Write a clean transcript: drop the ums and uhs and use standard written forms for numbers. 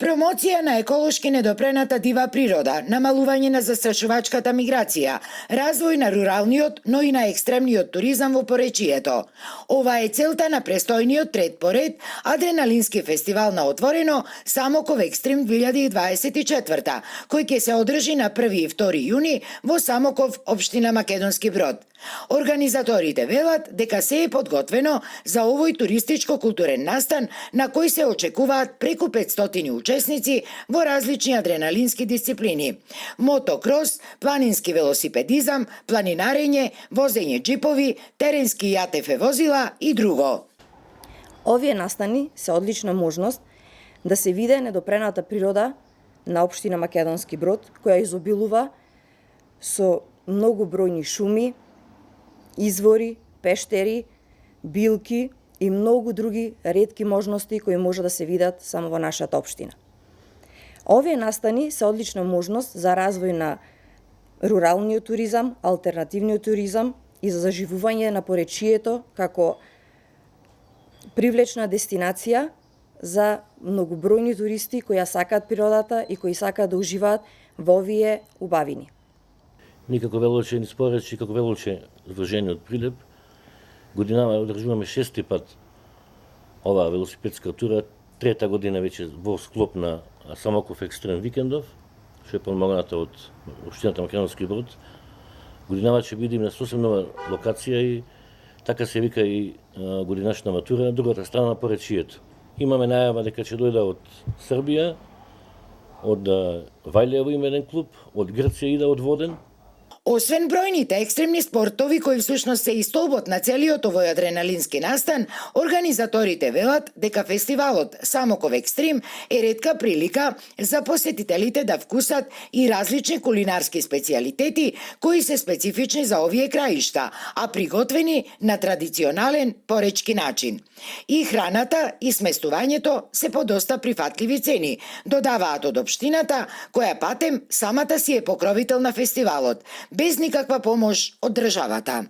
Промоција на еколошки недопрената дива природа, намалување на застрашувачката миграција, развој на руралниот, но и на екстремниот туризам во поречието. Ова е целта на престојниот трет поред адреналински фестивал на отворено Самоков Екстрим 2024, кој ќе се одржи на 1 и 2 јуни во Самоков, општина Македонски Брод. Организаторите велат дека се е подготвено за овој туристичко-културен настан на кој се очекуваат преку 500 учесници во различни адреналински дисциплини: мотокрос, планински велосипедизам, планинарење, возење джипови, теренски АТФ возила и друго. Овие настани се одлична можност да се виде недопрената природа на општина Македонски Брод, која изобилува со многу бројни шуми, извори, пештери, билки и многу други ретки можности кои може да се видат само во нашата општина. Овие настани се одлична можност за развој на руралниот туризам, алтернативниот туризам и за заживување на поречието како привлечна дестинација за многобројни туристи кои ја сакаат природата и кои сакаат да уживаат во овие убавини. Ние како велоучени споречи, како велоуче Здружение од Прилеп, годинава одржуваме 6-ти пат оваа велосипедска тура, трета година веќе во склоп на Самоков Екстрем викендов, што е помогната од општината Македонски Брод. Годинава ќе бидеме на сосем нова локација и така се вика и годинашна матура на другата страна на поречието. Имаме најава дека ќе дојде од Србија, од Вајлево има еден клуб, од Грција иде од Воден. Освен бројните екстремни спортови кои всушност се и столбот на целиот овој адреналински настан, организаторите велат дека фестивалот Самоков Екстрим е ретка прилика за посетителите да вкусат и различни кулинарски специјалитети кои се специфични за овие краишта, а приготвени на традиционален поречки начин. И храната и сместувањето се по доста прифатливи цени, додаваат од општината, која патем самата си е покровител на фестивалот, без никаква помош од државата.